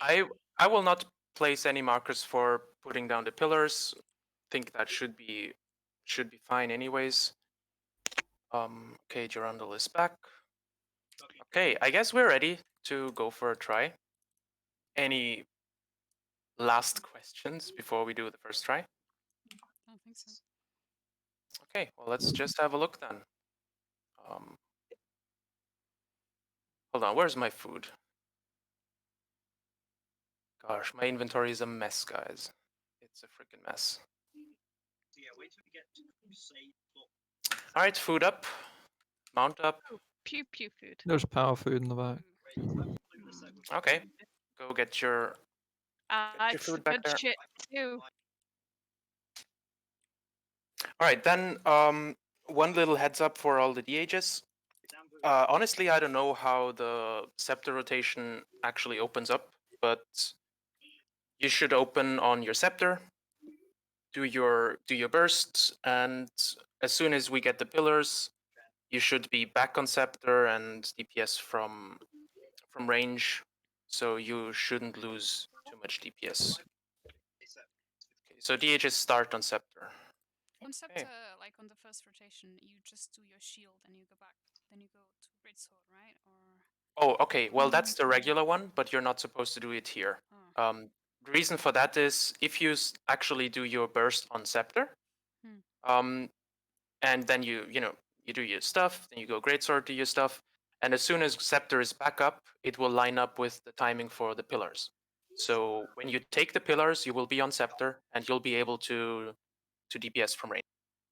I will not place any markers for putting down the pillars. Think that should be fine anyways. Okay, Durandal is back. Okay, I guess we're ready to go for a try. Any last questions before we do the first try? I don't think so. Okay, well, let's just have a look then. Hold on, where's my food? Gosh, my inventory is a mess, guys. It's a freaking mess. All right, food up, mount up. Pew pew food. There's power food in the back. Okay, go get your It's food back good there. shit too. All right, then one little heads up for all the DHs. Honestly, I don't know how the scepter rotation actually opens up, but you should open on your scepter, do your bursts, and as soon as we get the pillars, you should be back on scepter and DPS from range, so you shouldn't lose too much DPS. Okay, so DHs start on scepter. On Scepter, like on the first rotation, you just do your shield and you go back. Then you go to Greatsword, right? Or Oh, okay. Well, that's the regular one, but you're not supposed to do it here. The reason for that is if you actually do your burst on scepter, and then you do your stuff, then you go greatsword, do your stuff, and as soon as scepter is back up, it will line up with the timing for the pillars. So when you take the pillars, you will be on scepter, and you'll be able to DPS from range.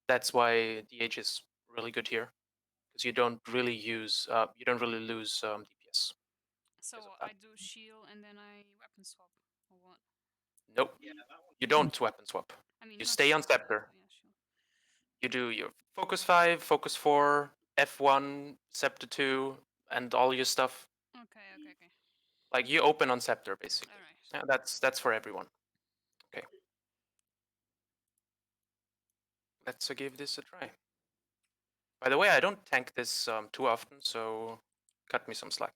That's why DH is really good here, because you don't really lose DPS. so I do shield and then I weapon swap or what? Nope, you don't weapon swap. I mean, You not stay on shield, but scepter. yeah, shield. You do your focus 5, focus 4, F1, scepter 2, and all your stuff. Okay. Like you open on scepter basically. All right. Yeah, that's for everyone. Okay. Let's give this a try. By the way, I don't tank this too often, so cut me some slack.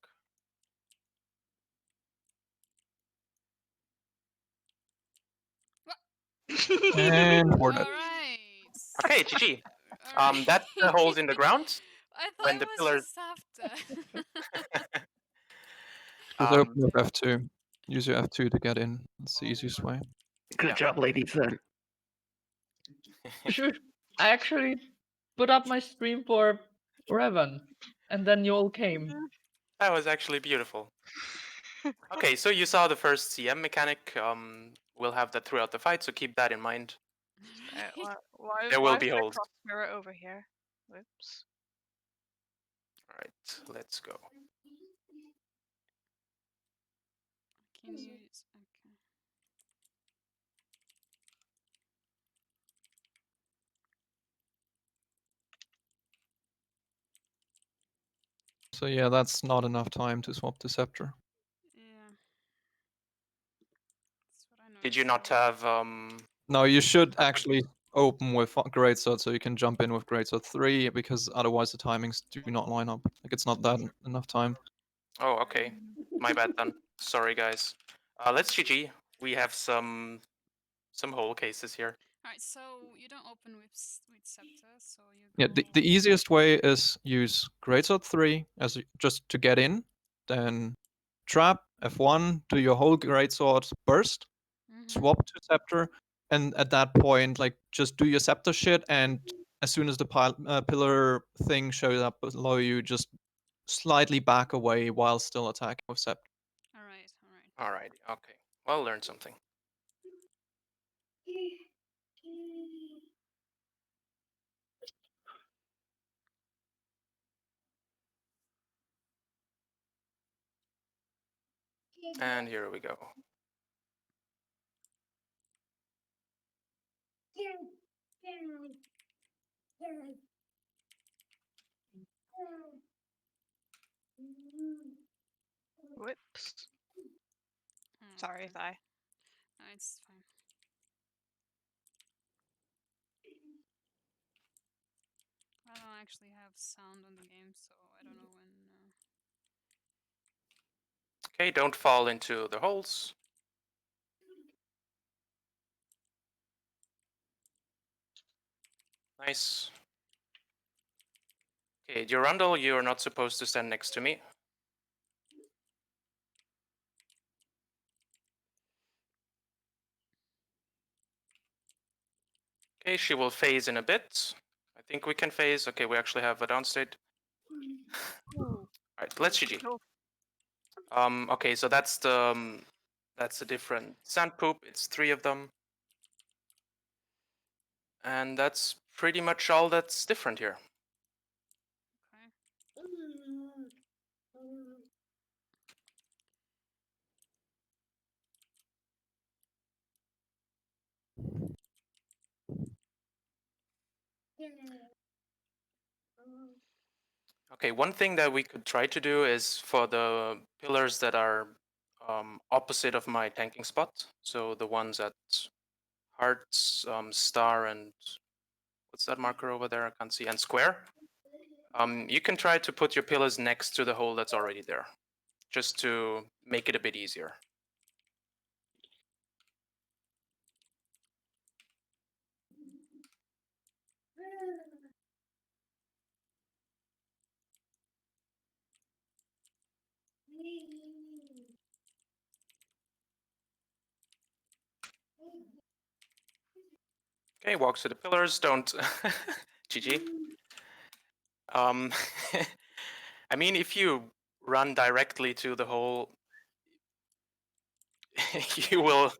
And we're dead. All right. Okay, GG. All right. That's the holes in the ground. I thought When it the was pillars. just after. Just open with F2. Use your F2 to get in. That's the easiest way. Good job, ladies. I actually put up my stream for Revan, and then you all came. That was actually beautiful. Okay, so you saw the first CM mechanic. We'll have that throughout the fight, so keep that in mind. There will be holes. Mirror over here. Whoops. All right, let's go. Can use. Okay. So yeah, that's not enough time to swap to scepter. Yeah. That's what I know. Did you not have No, you should actually open with greatsword so you can jump in with greatsword 3 because otherwise the timings do not line up. Like it's not that enough time. Oh, okay. My bad then. Sorry, guys. Let's GG. We have some whole cases here. Alright, so you don't open with scepter, so you go... Yeah, the easiest way is use greatsword 3 as just to get in, then trap F1, do your whole greatsword burst, swap to scepter, and at that point, like just do your scepter shit, and as soon as the pillar thing shows up below you, just slightly back away while still attacking with scepter. Alright, okay. Well, learned something. And here we go. Whoops. Sorry, Thigh. No, it's fine. I don't actually have sound on the game, so I don't know when... Okay, don't fall into the holes. Nice. Okay, Durandal, you're not supposed to stand next to me. Okay, she will phase in a bit. I think we can phase. Okay, we actually have a downstate. Alright, let's GG. Okay, so that's a different sand poop. It's 3 of them. And that's pretty much all that's different here. Okay. Okay, one thing that we could try to do is for the pillars that are opposite of my tanking spot, so the ones at hearts, star, and what's that marker over there? I can't see, and square. You can try to put your pillars next to the hole that's already there, just to make it a bit easier. Okay, walks to the pillars, don't GG. I mean, if you run directly to the hole, you will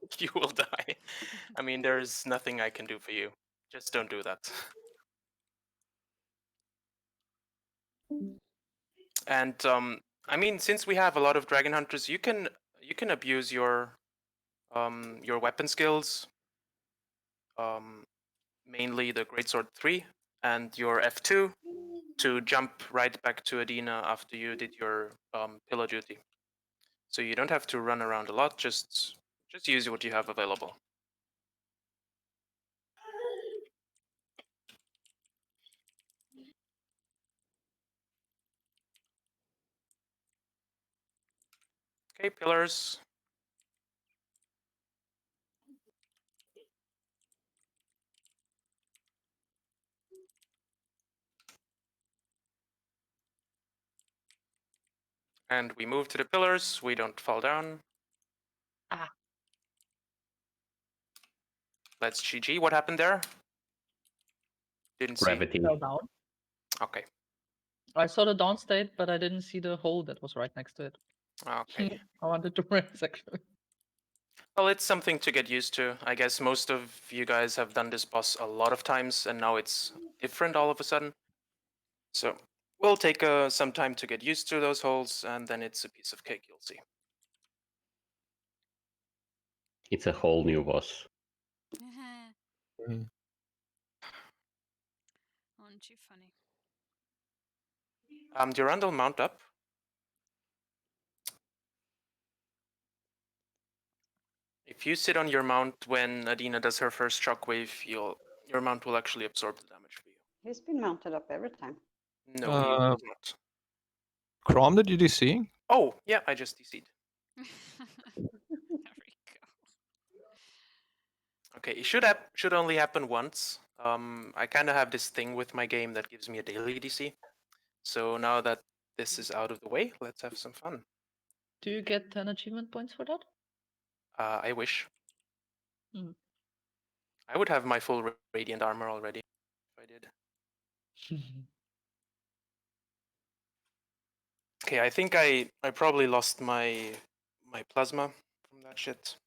die. I mean, there's nothing I can do for you. Just don't do that. And I mean, since we have a lot of dragon hunters, you can abuse your weapon skills, mainly the greatsword 3 and your F2 to jump right back to Adina after you did your pillar duty. So you don't have to run around a lot. Just use what you have available. Okay, pillars. And we move to the pillars. We don't fall down. Ah. Let's GG. What happened there? Didn't Gravity. Fell down. see. Okay. I saw the down state, but I didn't see the hole that was right next to it. Okay. I wanted to raise actually. Well, it's something to get used to. I guess most of you guys have done this boss a lot of times, and now it's different all of a sudden. So we'll take some time to get used to those holes, and then it's a piece of cake, you'll see. It's a whole new boss. Aren't you funny? Durandal, mount up. If you sit on your mount when Adina does her first shockwave, your mount will actually absorb the damage for you. He's been mounted up every time. No, he will not. Chrome, did you DC? Oh, yeah, I just DC'd. There we go. Okay, it should only happen once. I kind of have this thing with my game that gives me a daily DC. So now that this is out of the way, let's have some fun. Do you get 10 achievement points for that? I wish. Hmm. I would have my full radiant armor already if I did. Okay, I think I probably lost my plasma from that shit.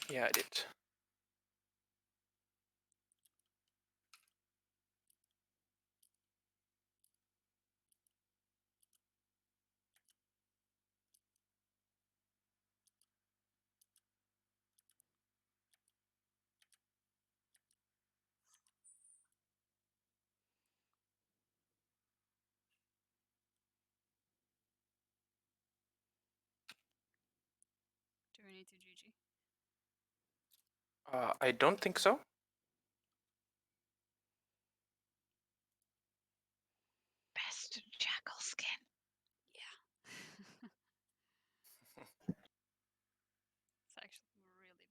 Yeah, I did. to GG? I don't think so. Best jackal skin. Yeah. It's actually really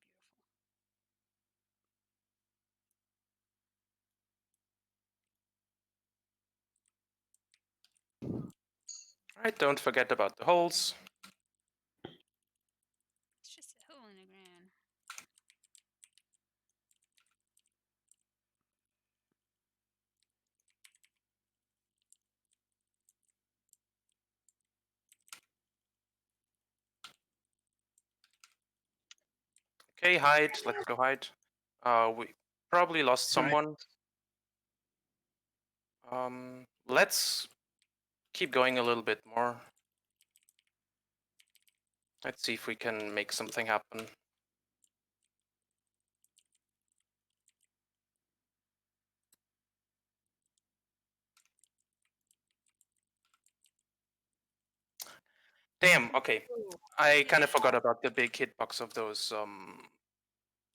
beautiful. All right, don't forget about the holes. It's just a hole in the ground. Okay, hide. Let's go hide. We probably lost someone. Let's keep going a little bit more. Let's see if we can make something happen. Damn, okay. I kind of forgot about the big hitbox of those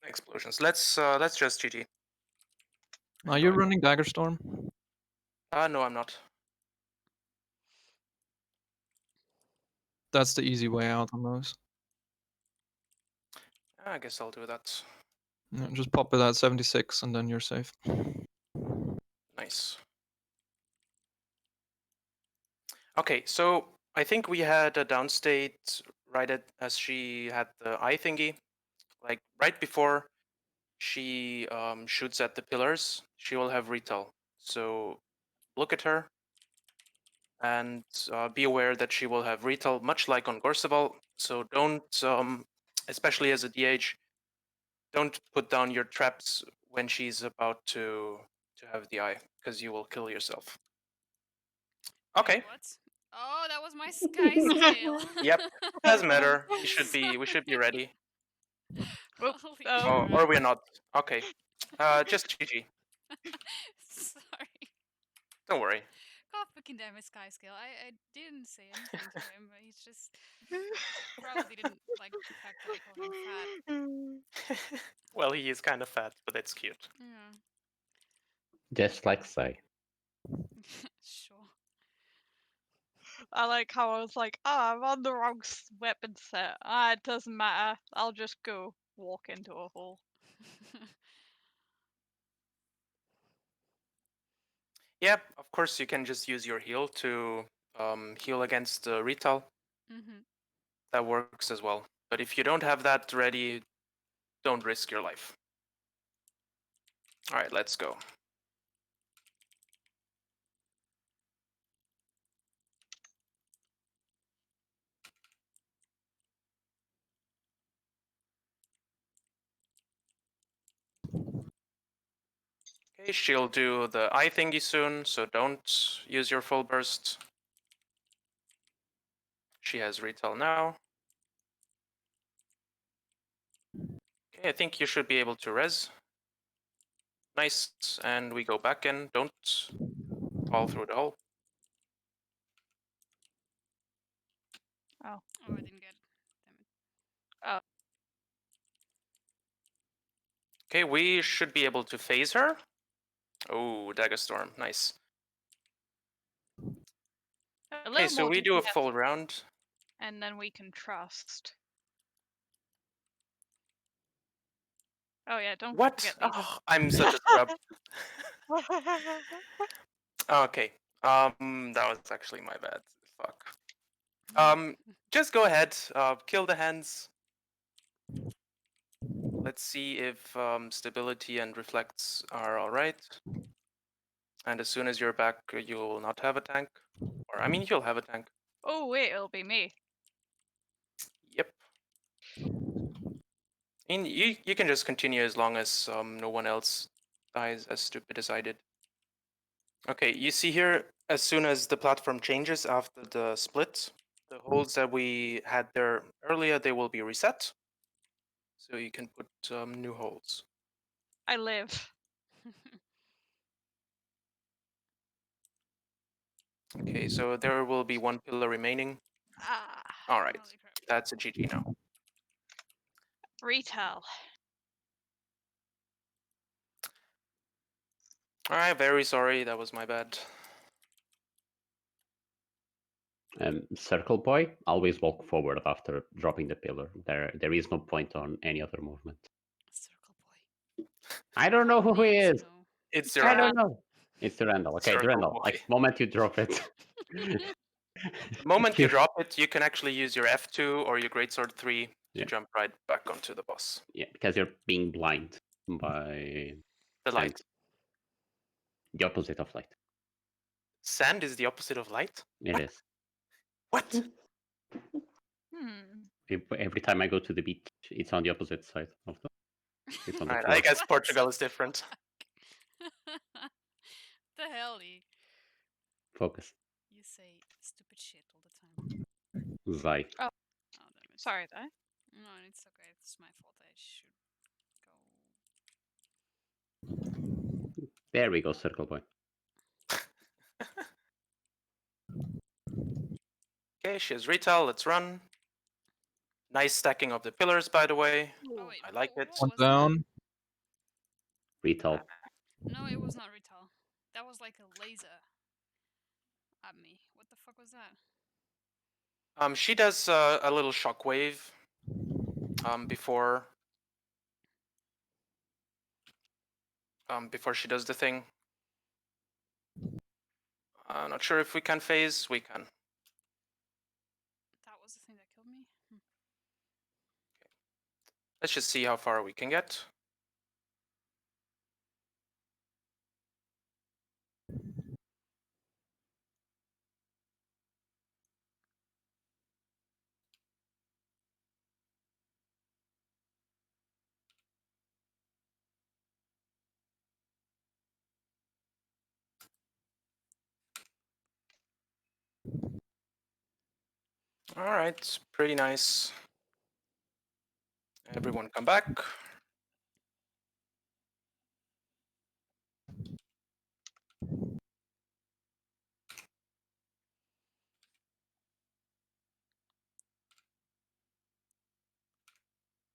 explosions. Let's just GG. Are you running Dagger Storm? No, I'm not. That's the easy way out on those. I guess I'll do that. Yeah, just pop it at 76 and then you're safe. Nice. Okay, so I think we had a downstate right as she had the eye thingy. Like right before she shoots at the pillars, she will have retail. So look at her and be aware that she will have retail, much like on Gorseval. So don't, especially as a DH, don't put down your traps when she's about to have the eye, because you will kill yourself. Okay. Wait, what? Oh, that was my sky scale. Yep. Doesn't matter. We should be ready. Holy Oh. Or crap. we're not. Okay. Just GG. Sorry. Don't worry. God fucking damn it, sky scale. I didn't say anything to him, but he's just probably didn't like the fact that I called him fat. Well, he is kind of fat, but it's cute. Yeah. Just like Sai. Sure. I like how I was like, oh, I'm on the wrong weapon set. Ah, it doesn't matter. I'll just go walk into a hole. Yeah, of course you can just use your heal to heal against retail. Mm-hmm. That works as well. But if you don't have that ready, don't risk your life. All right, let's go. Okay, she'll do the eye thingy soon, so don't use your full burst. She has retail now. Okay, I think you should be able to res. Nice, and we go back in. Don't fall through the hole. Oh. Oh, I didn't get it. Damn it. Okay, we should be able to phase her. Oh, Dagger Storm, nice. A Okay, little so more we do a DPS, full round. and then we can trust. Oh yeah, don't What? forget these. Oh, I'm such a scrub. Okay, that was actually my bad. Fuck. Just go ahead, kill the hands. Let's see if stability and reflects are all right. And as soon as you're back, you will not have a tank. Or, I mean, you'll have a tank. Oh wait, it'll be me. Yep. And you can just continue as long as no one else dies as stupid as I did. Okay, you see here, as soon as the platform changes after the split, the holes that we had there earlier, they will be reset. So you can put new holes. I live. Okay, so there will be one pillar remaining. Ah. All right, Holy crap. that's a GG now. Retail. Alright, very sorry, that was my bad. Circle boy, always walk forward after dropping the pillar. There is no point on any other movement. Circle boy. I don't know who he Need to is. know. It's I Durandal. don't know. It's Durandal. Okay, Circle Durandal. boy. Like moment you drop it. The moment you drop it, you can actually use your F2 or your Greatsword 3 to Yeah. jump right back onto the boss. Yeah, because you're being blind by The sand. light. The opposite of light. Sand is the opposite of light? It What? is. What? Every time I go to the beach, it's on the opposite side of the. It's on the Alright, floor. I guess What Portugal the is different. the hell, Focus. you say stupid shit all the time. Zai. Oh, Oh, damn it. sorry, though. No, it's okay. It's my fault. I should go. There we go, circle boy. Okay, she has retail, let's run. Nice stacking of the pillars, by the way. Oh wait, I like it. what One was that? down. Retail. No, it was not retail. That was like a laser at me. What the fuck was that? She does a little shockwave before she does the thing. Not sure if we can phase. We can. That was the thing that killed me? Let's just see how far we can get. All right, pretty nice. Everyone come back.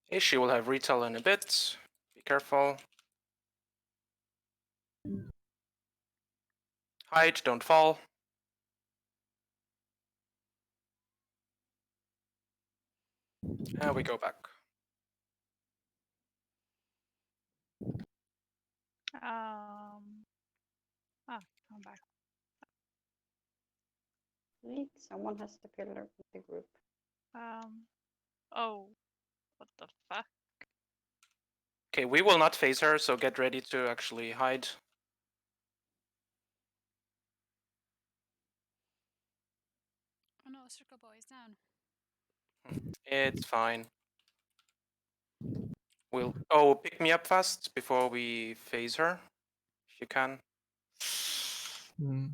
Okay, she will have retail in a bit. Be careful. Hide, don't fall. And we go back. Come back. Wait, someone has the pillar with the group. Oh, what the fuck? Okay, we will not phase her, so get ready to actually hide. Oh no, circle boy is down. It's fine. We'll pick me up fast before we phase her, if you can. Mm.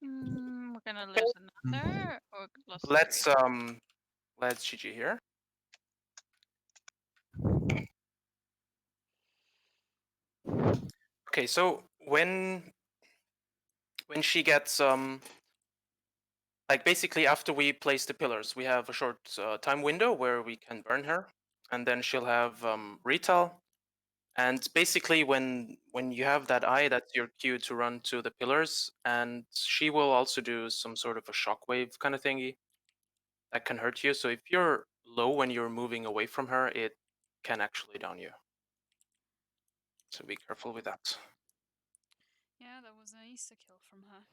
We're gonna lose another, or lost Let's GG here. Okay, so when she gets like basically after we place the pillars, we have a short time window where we can burn her, and then she'll have retail. And basically, when you have that eye, that's your cue to run to the pillars, and she will also do some sort of a shockwave kind of thingy that can hurt you. So if you're low when you're moving away from her, it can actually down you. So be careful with that. Yeah, that was an Easter kill from her.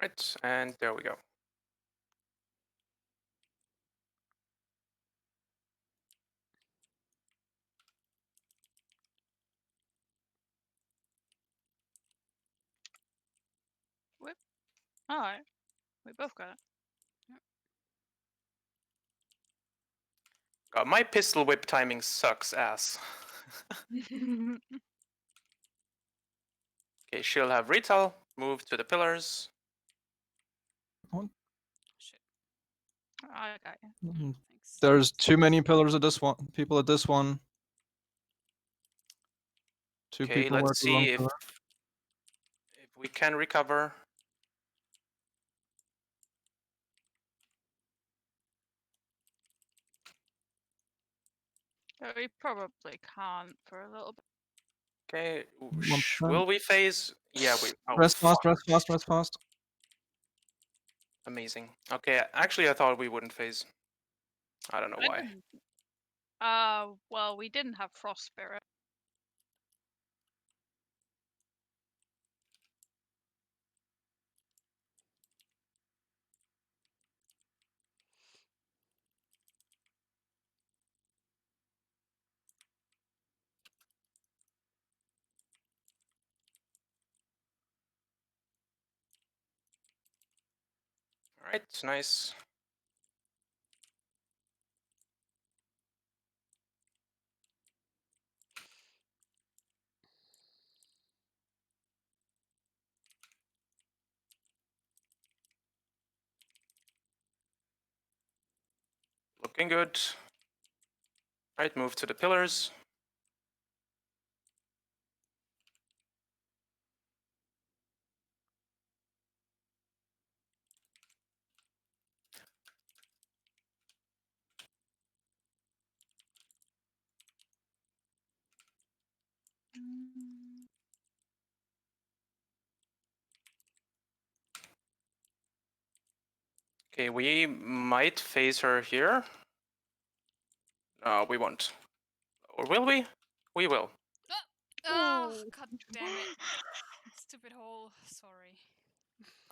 Right, and there we go. whip. Alright. We both got My pistol whip timing sucks ass. it. Okay, she'll have retail. Move to the pillars. Shit. Okay. Thanks. There's too many pillars at this one. People at this one. Two Okay, people were let's at the wrong see if pillar. we can recover. We probably can't for a little bit. Okay, 1%. will we phase? Yeah, we. Oh, Rest fast, fuck. rest fast, rest fast. Amazing. Okay, actually, I thought we wouldn't phase. I don't know I why. didn't. Well, we didn't have Frost Spirit. All right, nice. Looking good. All right, move to the pillars. Okay, we might phase her here. We won't. Or will we? We will. Oh, god damn it. Stupid hole. Sorry.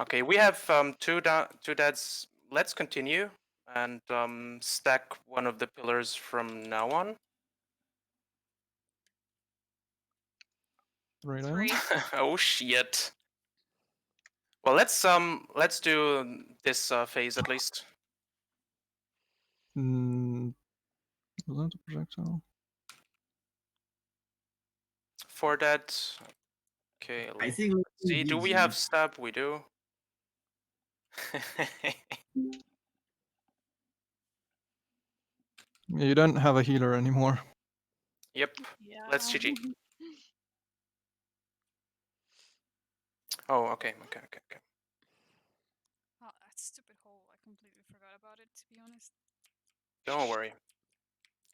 Okay, we have two deads. Let's continue and stack one of the pillars from now on. Right. 3. Oh shit. Well, let's do this phase at least. Was that a projectile? 4 dead. Okay, I let's think see. Do we have stab? We do. You don't have a healer anymore. Yep. Yeah. Let's GG. Oh, okay. Oh, that stupid hole. I completely forgot about it, to be honest. Don't worry.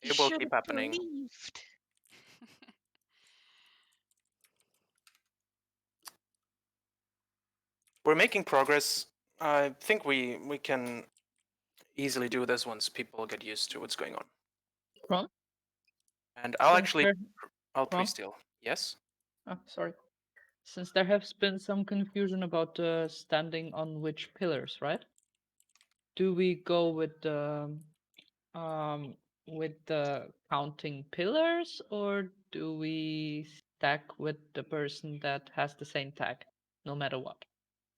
You It will should keep have happening. believed. We're making progress. I think we can easily do this once people get used to what's going on. Ron? And I'll Since actually there- I'll Ron? pre-steal. Yes. Oh, sorry. Since there has been some confusion about standing on which pillars, right? Do we go um with the counting pillars, or do we stack with the person that has the same tag, no matter what?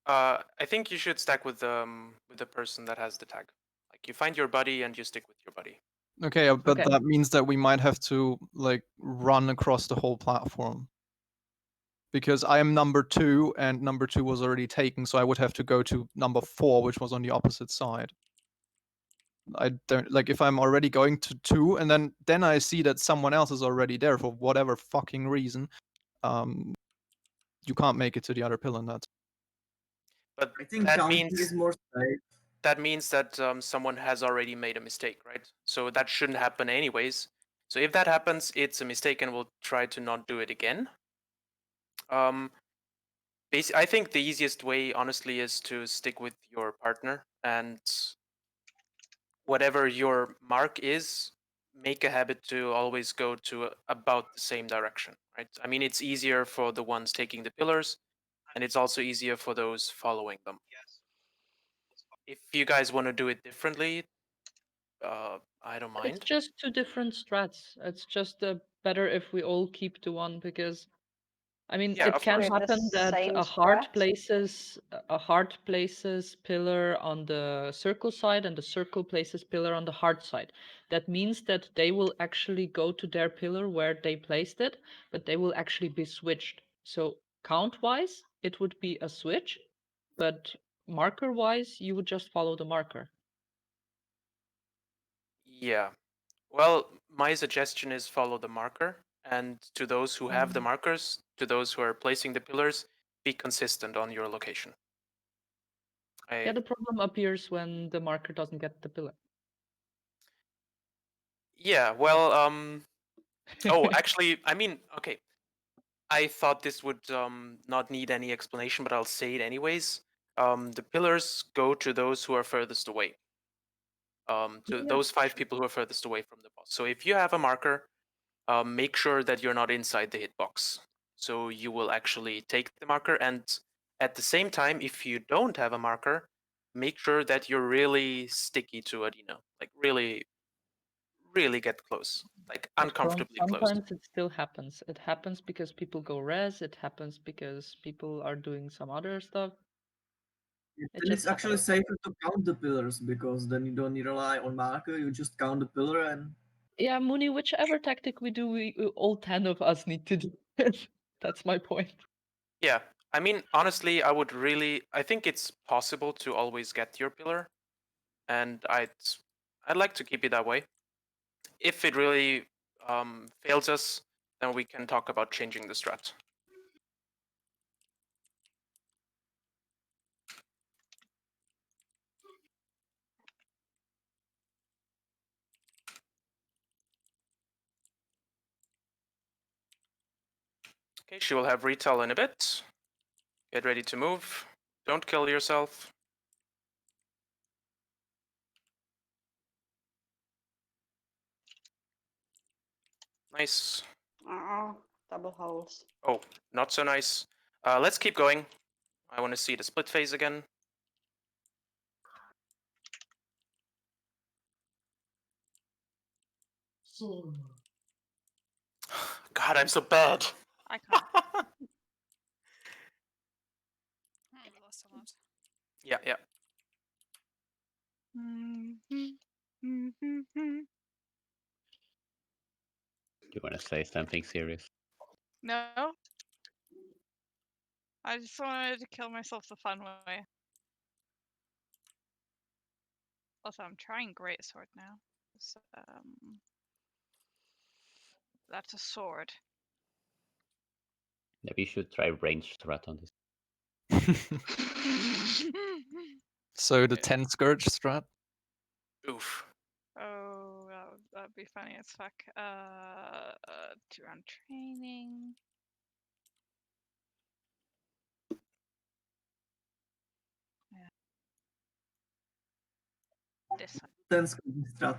I think you should stack with the person that has the tag. Like you find your buddy and you stick with your buddy. Okay, but Okay. that means that we might have to like run across the whole platform. Because I am number 2 and number 2 was already taken, so I would have to go to number 4, which was on the opposite side. I don't like if I'm already going to 2 and then I see that someone else is already there for whatever fucking reason. You can't make it to the other pillar, and that's But I think that counting means is more safe. that someone has already made a mistake, right? So that shouldn't happen anyways. So if that happens, it's a mistake, and we'll try to not do it again. I think the easiest way, honestly, is to stick with your partner, and whatever your mark is, make a habit to always go to about the same direction, right? I mean, it's easier for the ones taking the pillars, and it's also easier for those following them. If you guys want to do it differently, I don't It's mind. just two different strats. It's just better if we all keep to one, because I mean, Yeah, it of can course. We're the happen that same a heart places pillar on the circle side and the circle places pillar on the heart side. That means that they will actually go to their pillar where they placed it, but they will actually be switched. So count-wise, it would be a switch, but marker-wise, you would just follow the marker. Yeah. Well, my suggestion is follow the marker, and to those who have the markers, to those who are placing the pillars, be consistent on your location. Yeah, the problem appears when the marker doesn't get the pillar. Yeah, well, oh, actually, I mean, okay. I thought this would not need any explanation, but I'll say it anyways. The pillars go to those who are furthest away. To Yeah. those 5 people who are furthest away from the boss. So if you have a marker, make sure that you're not inside the hitbox. So you will actually take the marker, and at the same time, if you don't have a marker, make sure that you're really sticky to Adina. Like really, really get close. Like uncomfortably close. Sometimes it still happens. It happens because people go res. It happens because people are doing some other stuff. It Then just it's actually happens. safer to count the pillars because then you don't need to rely on marker. You just count the pillar and Yeah, Mooney, whichever tactic we do, all 10 of us need to do it. That's my point. Yeah, I mean, honestly, I think it's possible to always get your pillar, and I'd like to keep it that way. If it really fails us, then we can talk about changing the strat. Okay, she will have retail in a bit. Get ready to move. Don't kill yourself. Nice. Oh, double holes. Oh, not so nice. Let's keep going. I want to see the split phase again. God, I'm so bad. I can't. Oh, we lost a lot. Yeah, yeah. Do you want to say something serious? No. I just wanted to kill myself the fun way. Also, I'm trying greatsword now. So, that's a sword. Maybe you should try range strat on this. So the 10 Scourge strat? Oof. Oh, that'd be funny as fuck. 2-round training. Yeah. This one. then screen strat.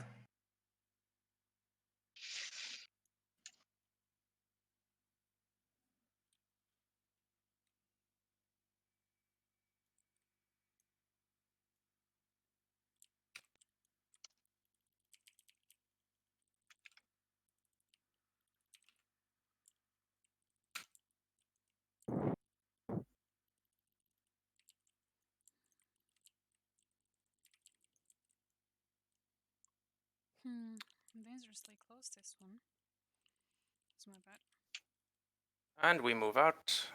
Dangerously close this one. It's my bad. And we move out.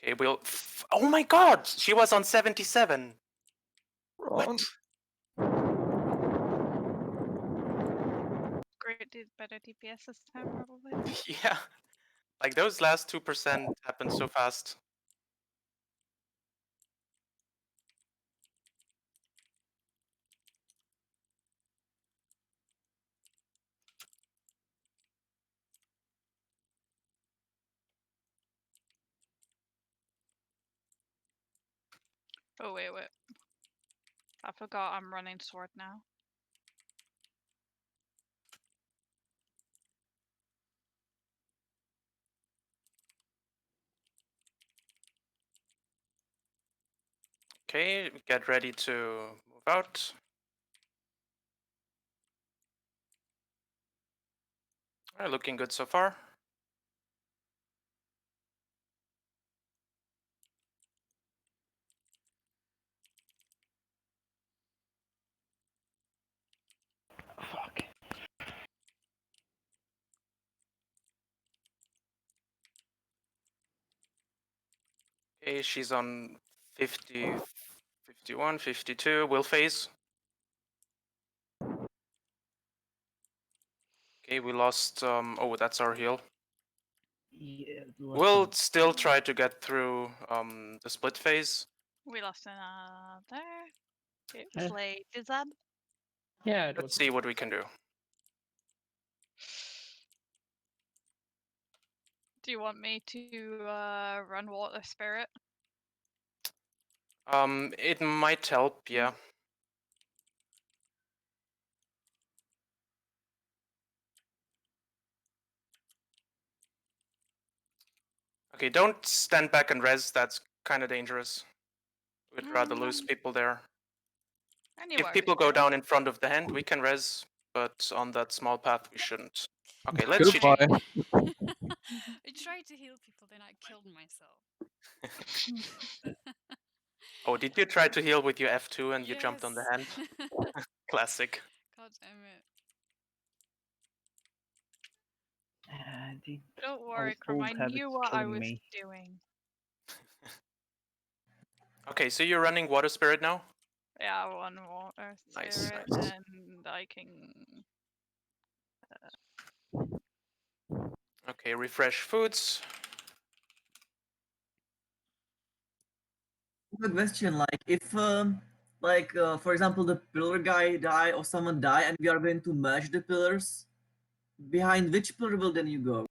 Okay, oh my god! She was on 77! What? Great did better DPS this time, probably. Yeah. Like those last 2% happened so fast. Oh, wait. I forgot I'm running sword now. Okay, get ready to move out. Looking good so far. Okay, she's on 50, 51, 52. We'll phase. Okay, we lost. Oh, that's our heal. Yeah, We'll still try to get through the split phase. We lost another. It Eh. was late, is that? Yeah, it Let's was. see what we can do. Do you want me to run Water Spirit? It might help, yeah. Okay, don't stand back and res. That's kind of dangerous. We'd rather lose people there. Anyway, If people go down in front of the hand, we can res, but on that small path, we shouldn't. Okay, let's Goodbye. GG. I tried to heal people, then I killed myself. Oh, did you try to heal with your F2 and you jumped on the Yes. hand? Classic. God damn it. Don't worry, Crum. I knew what I was doing. Okay, so you're running Water Spirit now? Yeah, one Water Nice, Spirit, nice. and I can. Okay, refresh foods. A question, like if for example the pillar guy die or someone die and we are going to merge the pillars, behind which pillar will then you go?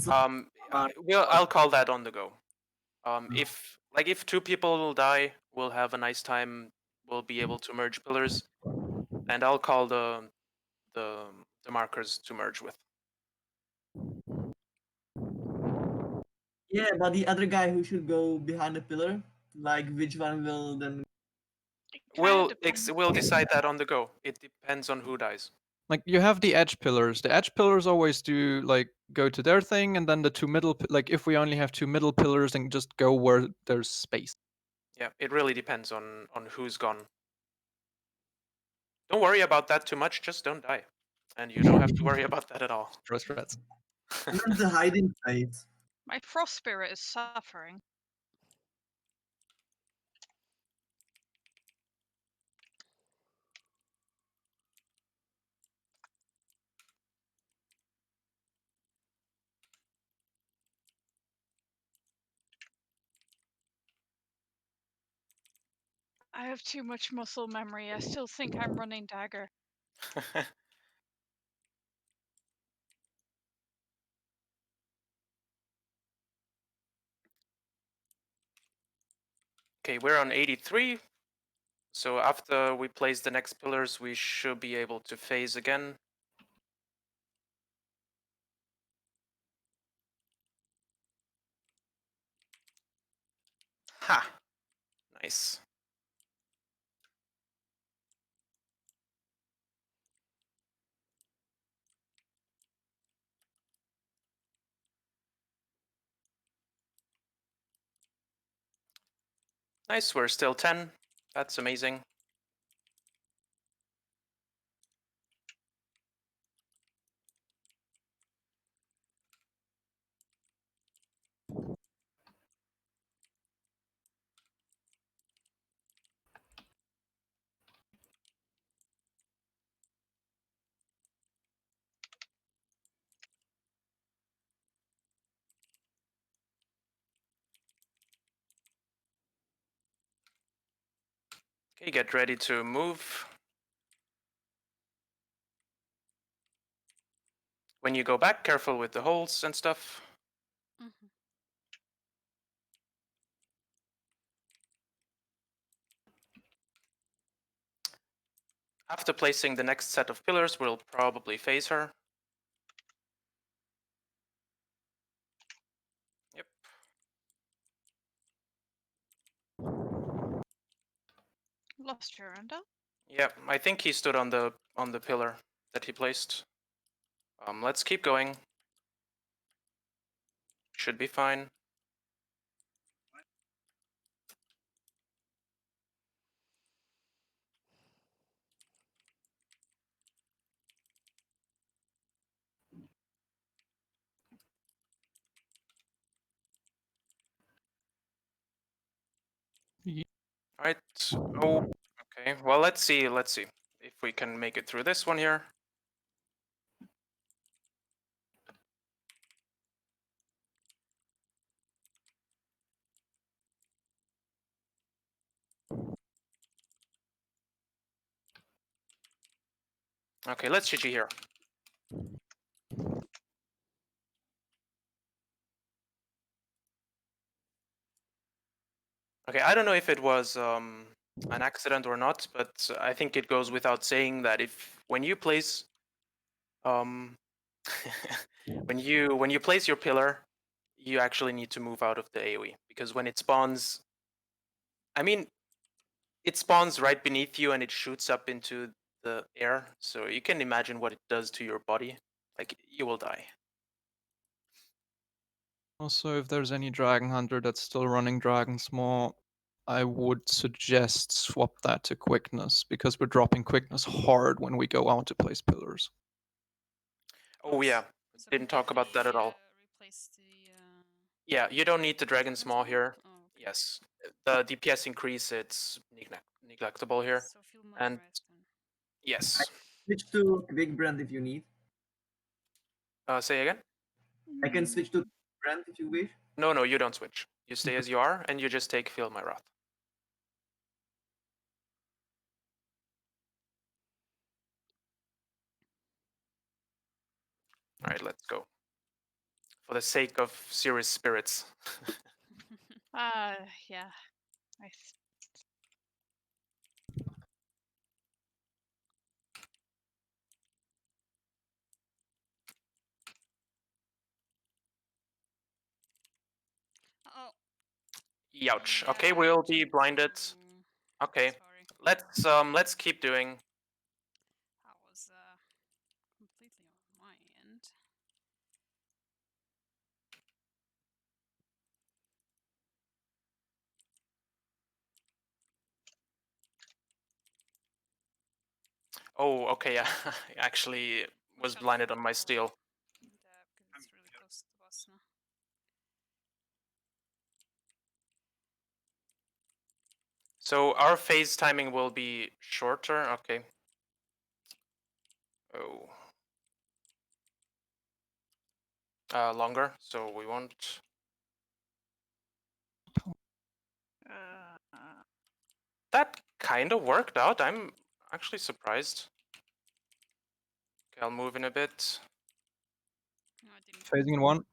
I'll call that on the go. If two people will die, we'll have a nice time. We'll be able to merge pillars, and I'll call the markers to merge with. Yeah, but the other guy who should go behind the pillar, like which one will then? We'll decide that on the go. It depends on who dies. Like you have the edge pillars. The edge pillars always do like go to their thing, and then the two middle. Like if we only have two middle pillars, then just go where there's space. Yeah, it really depends on who's gone. Don't worry about that too much. Just don't die, and you don't have to worry about that at all. Trust rats. And then the hiding phase. My Frost Spirit is suffering. I have too much muscle memory. I still think I'm running Dagger. Okay, we're on 83. So after we place the next pillars, we should be able to phase again. Ha! Nice. Nice, we're still 10. That's amazing. Okay, get ready to move. When you go back, careful with the holes and stuff. Mm-hmm. After placing the next set of pillars, we'll probably phase her. Yep. Lost your under. Yep, I think he stood on the pillar that he placed. Let's keep going. Should be fine. All right. Oh, okay. Well, let's see. Let's see if we can make it through this one here. Okay, let's GG here. Okay, I don't know if it was an accident or not, but I think it goes without saying that when you place when you place your pillar, you actually need to move out of the AoE because when it spawns, I mean, it spawns right beneath you and it shoots up into the air, so you can imagine what it does to your body. Like you will die. Also, if there's any Dragon Hunter that's still running Dragon's Maw, I would suggest swap that to Quickness, because we're dropping Quickness hard when we go out to place pillars. Oh yeah, So didn't talk about that at all. Replace the. Yeah, you don't need the Dragon's Maw here. Oh, okay. Yes, the DPS increase, it's neglectable here. So feel my And wrath then. yes. Switch to Quick Brand if you need. Say again? I can switch to Brand if you wish. No, you don't switch. You stay as you are, and you just take Feel My Wrath. All right, let's go. For the sake of serious spirits. Yeah. Nice. Oh. Youch. Yeah, Okay, I we'll be jumped blinded. Okay, Sorry. let's keep doing. That was completely on my end. Oh, okay, yeah. I actually was blinded on my steel. Yeah, because it's really close to the boss now. So our phase timing will be shorter. Okay. Oh. Longer, so we won't. That kind of worked out. I'm actually surprised. Okay, I'll move in a bit. No, I didn't. Phasing in 1.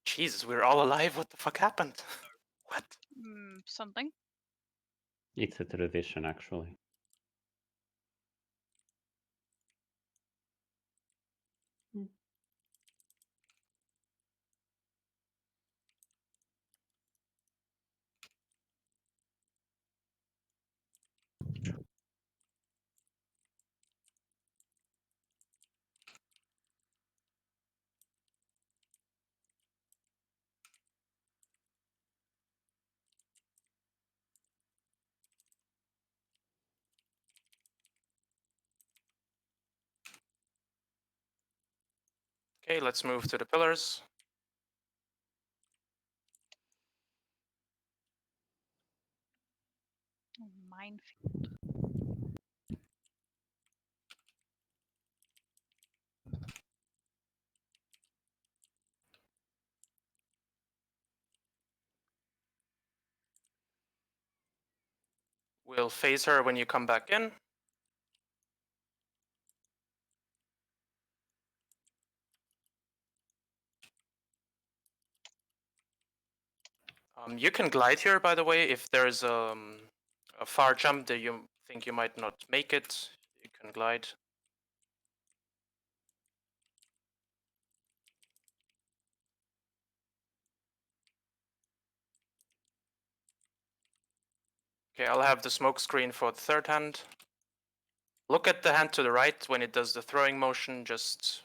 Jesus, we're all alive. What the fuck happened? What? Something. It's a tradition, actually. Okay, let's move to the pillars. Minefield. We'll phase her when you come back in. You can glide here, by the way, if there's a far jump that you think you might not make it, you can glide. Okay, I'll have the smoke screen for the third hand. Look at the hand to the right when it does the throwing motion, just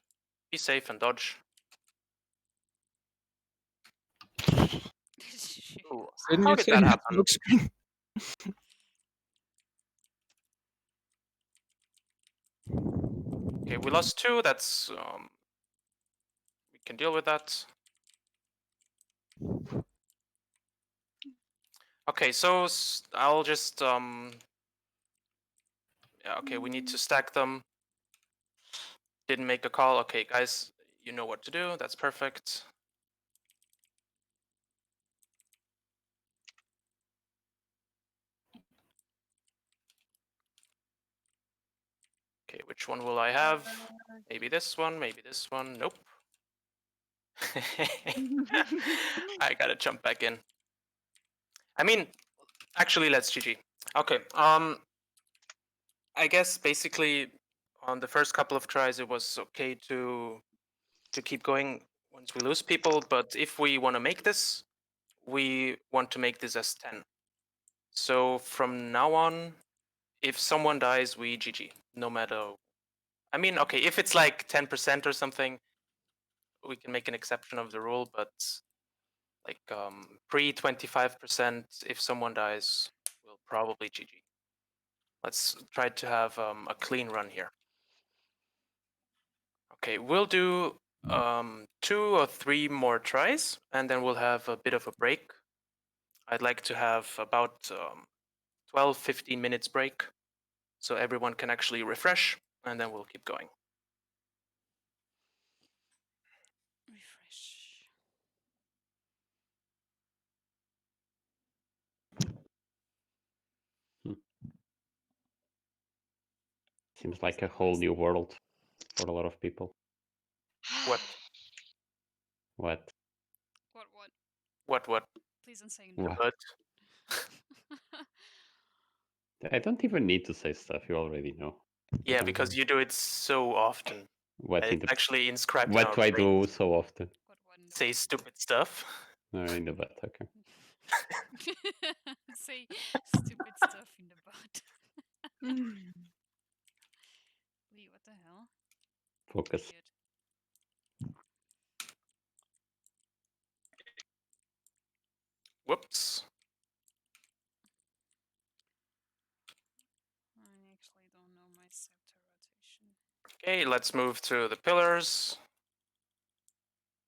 be safe and dodge. Ooh, Didn't how you did say that you had happen? smoke screen? Okay, we lost 2, that's can deal with that. Okay, so I'll just yeah, okay, we need to stack them. Didn't make a call. Okay, guys, you know what to do. That's perfect. Okay, which one will I have? Maybe this one, maybe this one. Nope. I gotta jump back in. I mean, actually, let's GG. Okay. I guess basically on the first couple of tries it was okay to keep going once we lose people, but if we want to make this, we want to make this as 10. So from now on, if someone dies, we GG. No matter. I mean, okay, if it's like 10% or something, we can make an exception of the rule, but like pre 25%, if someone dies, we'll probably GG. Let's try to have a clean run here. Okay, we'll do 2 or 3 more tries, and then we'll have a bit of a break. I'd like to have about 12, 15 minutes break, so everyone can actually refresh, and then we'll keep going. Refresh. Seems like a whole new world for a lot of people. What? What? What? What? Please don't say no. What? But I don't even need to say stuff. You already know. yeah, because you do it so often. What in It's the actually inscribed in what our do I do brains. so often? What in the Say stupid stuff. In the butt. Okay. Say stupid stuff in the butt. Wait, what the hell? Focus. Idiot. Whoops. I actually don't know my scepter rotation. Okay, let's move to the pillars.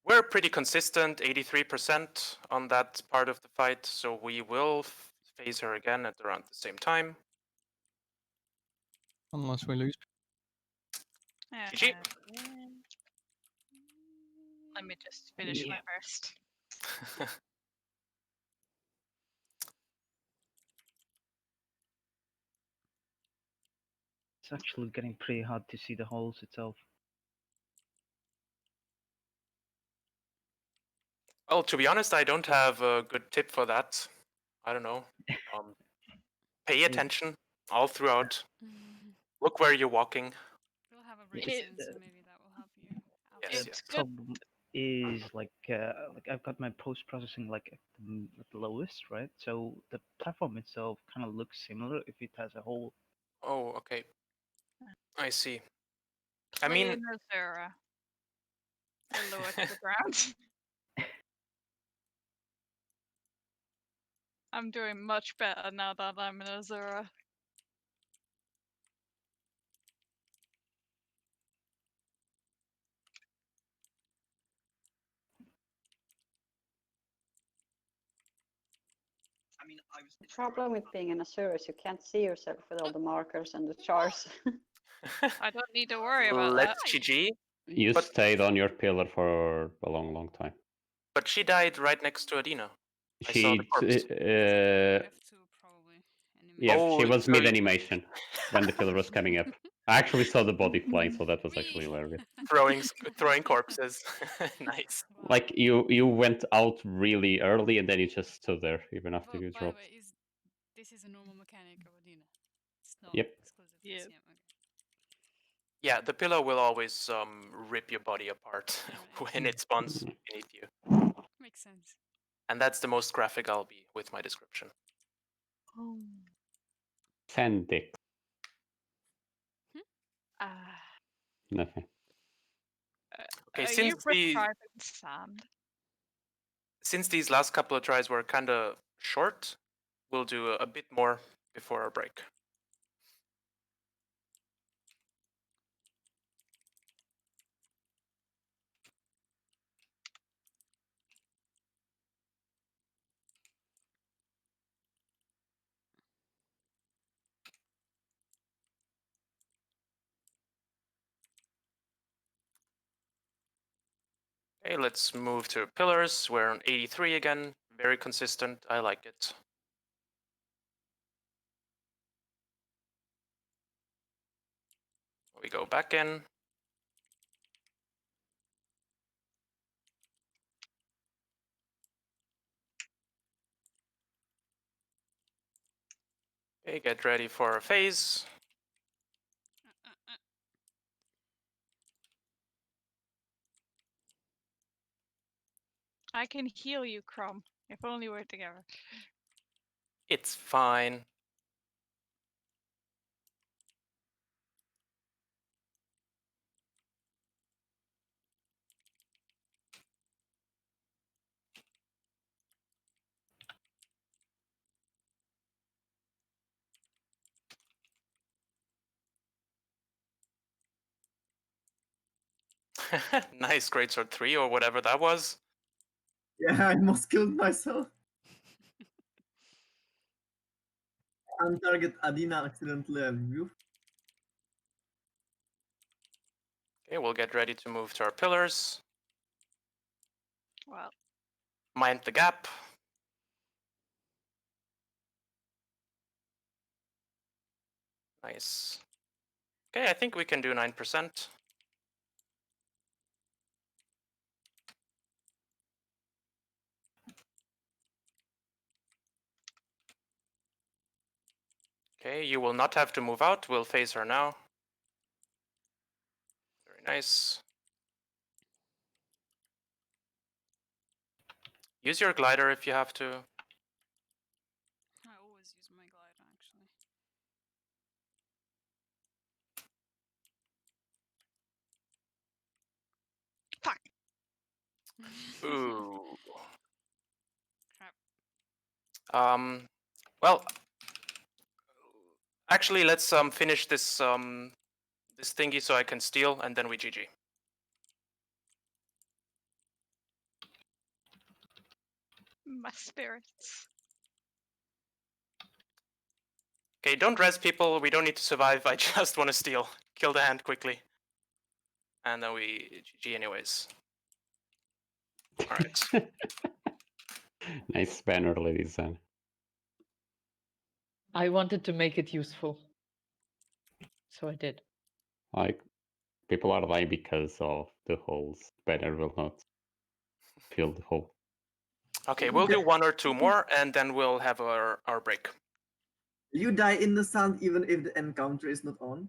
We're pretty consistent, 83% on that part of the fight, so we will phase her again at around the same time. Unless we lose. GG. Let me just finish my first. It's actually getting pretty hard to see the holes itself. Well, to be honest, I don't have a good tip for that. I don't know. Pay attention all throughout. Look where you're walking. We'll have a break soon, so maybe that will help you out. Yes, The yes. problem is like I've got my post processing like at the lowest, right? So the platform itself kind of looks similar if it has a hole. Oh, okay. I see. I I mean, mean, Azura. Or lower to the ground. I'm doing much better now that I'm in Azura. The problem with being in Azure is you can't see yourself with all the markers and the chars. I don't need to worry about let's that. GG. You But- stayed on your pillar for a long, long time. But she died right next to Adina. I saw She, the corpse. F2 probably. yeah, Oh, she was so mid animation when the pillar was coming up. I actually saw the body flying, so that was Whee! actually hilarious. throwing corpses. Nice. Wow. Like you went out really early and then you just stood there even after Well, you by the dropped. way, this is a normal mechanic of Adina. It's not Yep. exclusive to Yep. CM. Okay. Yeah, the pillow will always rip your body apart Right. when it spawns beneath you. Makes sense. And that's the most graphic I'll be with my description. Sandic. Ah. Nothing. Okay, Are you prescribing sand? since these last couple of tries were kind of short, we'll do a bit more before our break. Okay, let's move to pillars. We're on 83 again. Very consistent. I like it. We go back in. Okay, get ready for a phase. I can heal you, Crom. If only we're together. It's fine. Nice, Greatsword 3 or whatever that was. Yeah, I almost killed myself. On target Adina accidentally and you. Okay, we'll get ready to move to our pillars. Well, Mind the gap. Nice. Okay, I think we can do 9%. Okay, you will not have to move out. We'll phase her now. Very nice. Use your glider if you have to. I always use my glider, actually. fuck. Ooh. Crap. Well, actually, let's finish this this thingy so I can steal, and then we GG. My spirits. Okay, don't res people. We don't need to survive. I just want to steal. Kill the hand quickly. And then we GG anyways. Alright. Nice banner, ladies and I wanted to make it useful, so I did. like people are dying because of the holes. Banner will not fill the hole. Okay, we'll do one or two more, and then we'll have our break. You die in the sun even if the encounter is not on.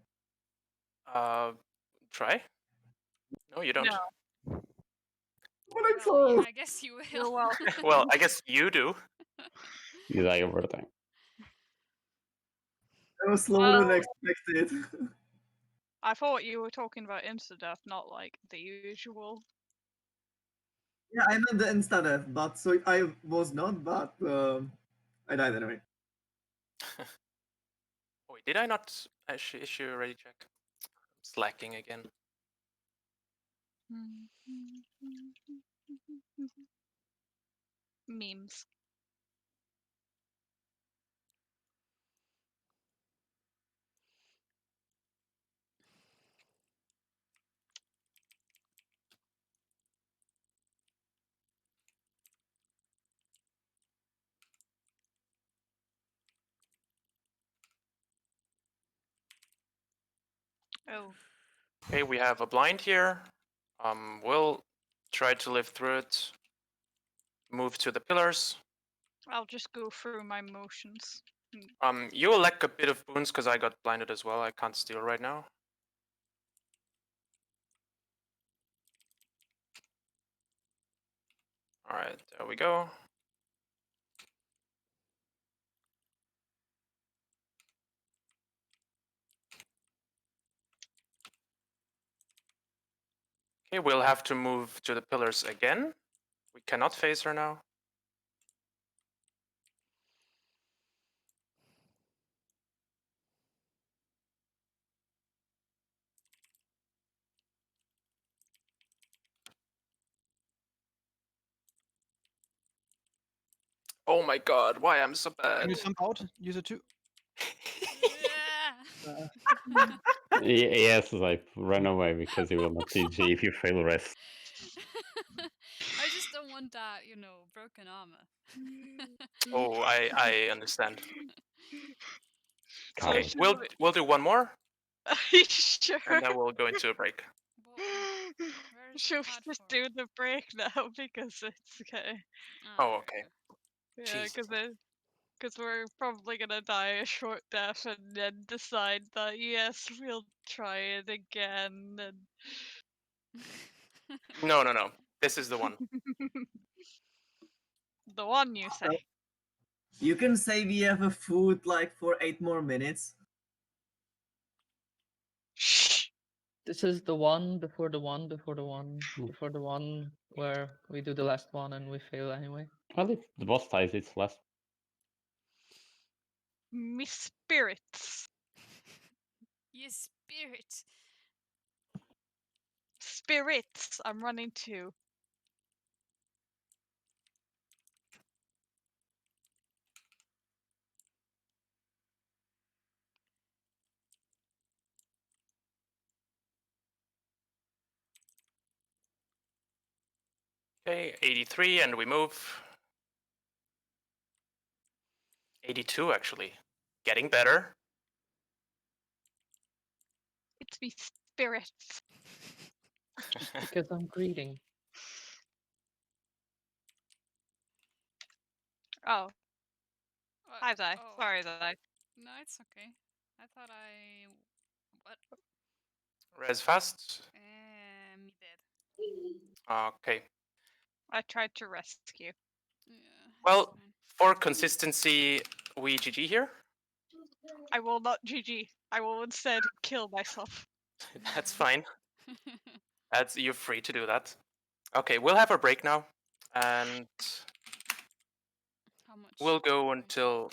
Try? No, you don't. No. But I'm Well, so yeah, I guess you will. You're welcome. Well, I guess you do. You die over time. I was slower than expected. I thought you were talking about insta-death, not like the usual. Yeah, I meant the insta death, but so I was not, but I died anyway. Wait, did I not issue a ready check? I'm slacking again. Memes. Oh, Okay, we have a blind here. We'll try to live through it. Move to the pillars. I'll just go through my motions. You will lack a bit of boons because I got blinded as well. I can't steal right now. Alright, there we go. Okay, we'll have to move to the pillars again. We cannot face her now. Oh my god, why I'm so bad. Can you jump out? Use it too. Yes, like run away because you will not TG if you fail rest. want that, broken armor. Oh, I understand. So Okay. should We'll do one more, Are you sure? and then we'll go into a break. Well, where is the Should we just platform? do the break now because it's okay? Oh, okay. Yeah, Jesus. because we're probably gonna die a short death and then decide that yes, we'll try it again. And No. This is the one. the one you say. You can say we have a food like for 8 more minutes. Shh. This is the one before the one before the one Hmm. before the one where we do the last one and we fail anyway. Well, if the boss dies, it's less. Me spirits. You spirit. Spirits. I'm running too. Okay, 83, and we move. 82, actually. Getting better. It's me spirits. Just because I'm greeting. Oh, What? hi Zai. Oh. Sorry Zai. No, it's okay. I thought I. What? Res fast. Me dead. Okay. I tried to rescue. Yeah. Well, fine. for consistency, we GG here. I will not GG. I will instead kill myself. That's fine. You're free to do that. Okay, we'll have a break now, and How much? we'll go time? until